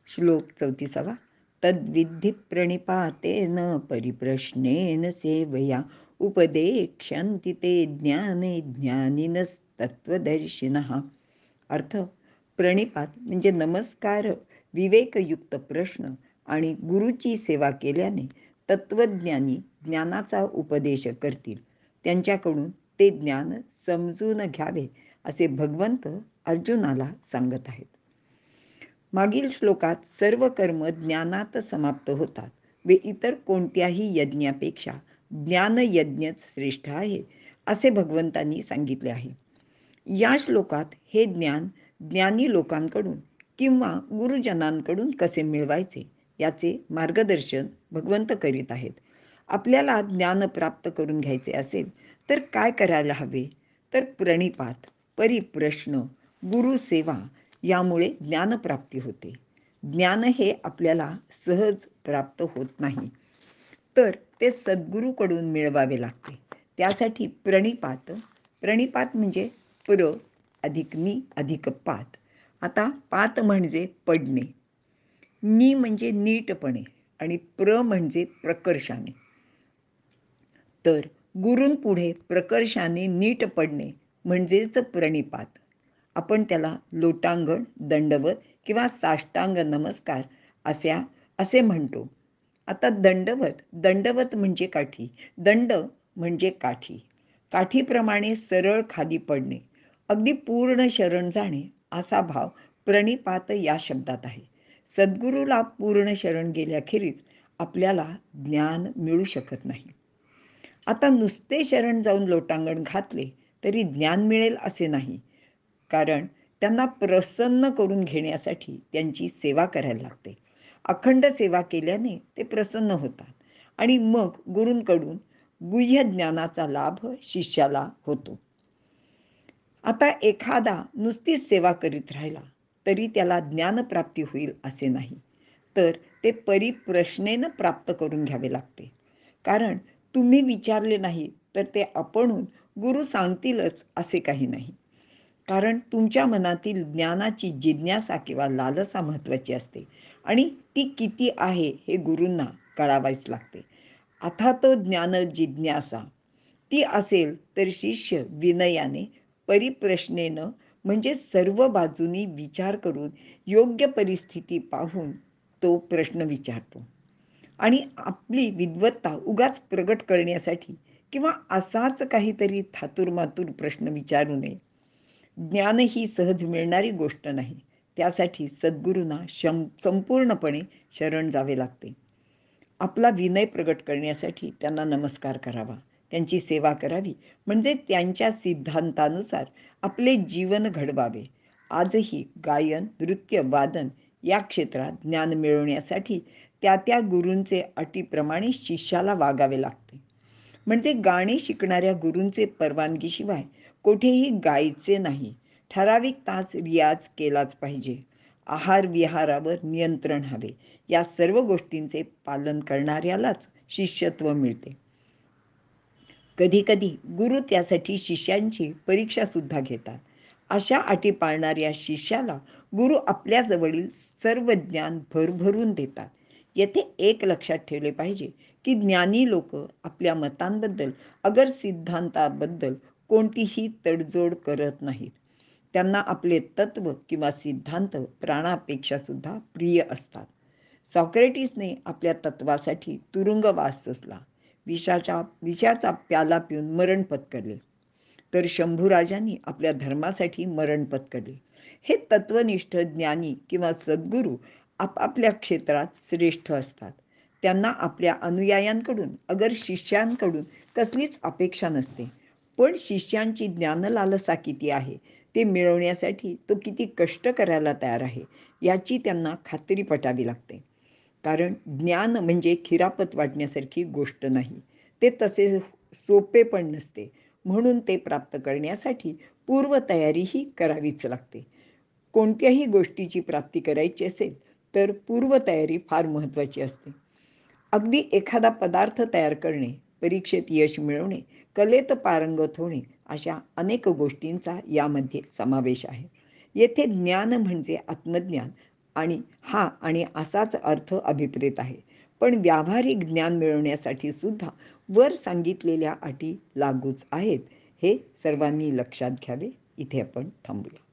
श्लोक 34. तद्विद्धि प्रणिपातेन परिप्रश्नेन सेवया उपदेक्ष्यन्ति ते ज्ञाने ज्ञानिनस्तत्त्वदर्शिनः. अर्थ: प्रणिपात म्हणजे नमस्कार, विवेकयुक्त प्रश्न आणि गुरुची सेवा केल्याने तत्वज्ञानी ज्ञानाचा उपदेश करतील. त्यांच्याकडून ते ज्ञान समजून घ्यावे असे भगवंत अर्जुनाला सांगत आहेत. मागील श्लोकात सर्व कर्म ज्ञानात समाप्त होतात व इतर कोणत्याही यज्ञापेक्षा ज्ञानयज्ञच श्रेष्ठ आहे असे भगवंतांनी सांगितले आहे. या श्लोकात हे ज्ञान ज्ञानी लोकांकडून किंवा गुरुजनांकडून कसे मिळवायचे याचे मार्गदर्शन भगवंत करीत आहेत. आपल्याला ज्ञान प्राप्त करून घ्यायचे असेल तर काय करायला हवे? तर प्रणिपात, परिप्रश्न, गुरुसेवा यामुळे ज्ञानप्राप्ती होते. ज्ञान हे आपल्याला सहज प्राप्त होत नाही, तर ते सद्गुरूकडून मिळवावे लागते. त्यासाठी प्रणिपात म्हणजे प्र अधिक नि अधिक पात. आता पात म्हणजे पडणे, नि म्हणजे नीटपणे आणि प्र म्हणजे प्रकर्षाने. तर गुरूंपुढे प्रकर्षाने नीट पडणे म्हणजेच प्रणिपात. आपण त्याला लोटांगण, दंडवत किंवा साष्टांग नमस्कार असे म्हणतो. आता दंडवत म्हणजे काठी, दंड म्हणजे काठी. काठीप्रमाणे सरळ खाली पडणे, अगदी पूर्ण शरण जाणे असा भाव प्रणिपात या शब्दात आहे. सद्गुरूला पूर्ण शरण गेल्याखेरीज आपल्याला ज्ञान मिळू शकत नाही. आता नुसते शरण जाऊन लोटांगण घातले तरी ज्ञान मिळेल असे नाही, कारण त्यांना प्रसन्न करून घेण्यासाठी त्यांची सेवा करायला लागते. अखंड सेवा केल्याने ते प्रसन्न होतात आणि मग गुरूंकडून गुह्य ज्ञानाचा लाभ शिष्याला होतो. आता एखादा नुसतीच सेवा करीत राहिला तरी त्याला ज्ञानप्राप्ती होईल असे नाही, तर ते परिप्रश्नेनं प्राप्त करून घ्यावे लागते. कारण तुम्ही विचारले नाही तर ते आपणहून गुरु सांगतीलच असे काही नाही. कारण तुमच्या मनातील ज्ञानाची जिज्ञासा किंवा लालसा महत्त्वाची असते आणि ती किती आहे हे गुरूंना कळावायच लागते. अर्थात ज्ञान जिज्ञासा ती असेल तर शिष्य विनयाने, परिप्रश्नेनं म्हणजे सर्व बाजूनी विचार करून योग्य परिस्थिती पाहून तो प्रश्न विचारतो. आणि आपली विद्वत्ता उगाच प्रगट करण्यासाठी किंवा असाच काहीतरी थातुरमातुर प्रश्न विचारू नये. ज्ञान ही सहज मिळणारी गोष्ट नाही. त्यासाठी सद्गुरूंना संपूर्णपणे शरण जावे लागते. आपला विनय प्रगट करण्यासाठी त्यांना नमस्कार करावा, त्यांची सेवा करावी, म्हणजे त्यांच्या सिद्धांतानुसार आपले जीवन घडवावे. आजही गायन, नृत्य, वादन या क्षेत्रात ज्ञान मिळवण्यासाठी त्या गुरूंचे अटीप्रमाणे शिष्याला वागावे लागते. म्हणजे गाणे शिकणाऱ्या गुरूंचे परवानगीशिवाय कोठेही गायचे नाही. ठराविक तास रियाज केलाच पाहिजे. आहार विहारावर नियंत्रण हवे. या सर्व गोष्टींचे पालन करणाऱ्यालाच शिष्यत्व मिळते. कधी कधी गुरु त्यासाठी शिष्यांची परीक्षा सुद्धा घेतात. अशा अटी पाळणाऱ्या शिष्याला गुरु आपल्याजवळील सर्व ज्ञान भरभरून देतात. येथे एक लक्षात ठेवले पाहिजे की ज्ञानी लोक आपल्या मतांबद्दल अगर सिद्धांताबद्दल कोणतीही तडजोड करत नाहीत. त्यांना आपले तत्व किंवा सिद्धांत प्राणापेक्षा सुद्धा प्रिय असतात. सॉक्रेटिसने आपल्या तत्वासाठी तुरुंगवास सोसला, विषाचा प्याला पिऊन मरण पत्करले, तर शंभूराजांनी आपल्या धर्मासाठी मरण पत्करले. हे तत्वनिष्ठ ज्ञानी किंवा सद्गुरू आपापल्या क्षेत्रात श्रेष्ठ असतात. त्यांना आपल्या अनुयायांकडून अगर शिष्यांकडून कसलीच अपेक्षा नसते. पण शिष्यांची ज्ञानलालसा किती आहे ते मिळवण्यासाठी तो किती कष्ट करायला तयार आहे याची त्यांना खात्री पटावी लागते. कारण ज्ञान म्हणजे खिरापत वाटण्यासारखी गोष्ट नाही. ते तसे सोपे पण नसते. म्हणून ते प्राप्त करण्यासाठी पूर्वतयारीही करावीच लागते. कोणत्याही गोष्टीची प्राप्ती करायची असेल तर पूर्वतयारी फार महत्त्वाची असते. अगदी एखादा पदार्थ तयार करणे, परीक्षेत यश मिळवणे, कलेत पारंगत होणे अशा अनेक गोष्टींचा यामध्ये समावेश आहे. येथे ज्ञान म्हणजे आत्मज्ञान आणि असाच अर्थ अभिप्रेत आहे. पण व्यावहारिक ज्ञान मिळवण्यासाठी सुद्धा वर सांगितलेल्या अटी लागूच आहेत, हे सर्वांनी लक्षात घ्यावे. इथे आपण थांबूया.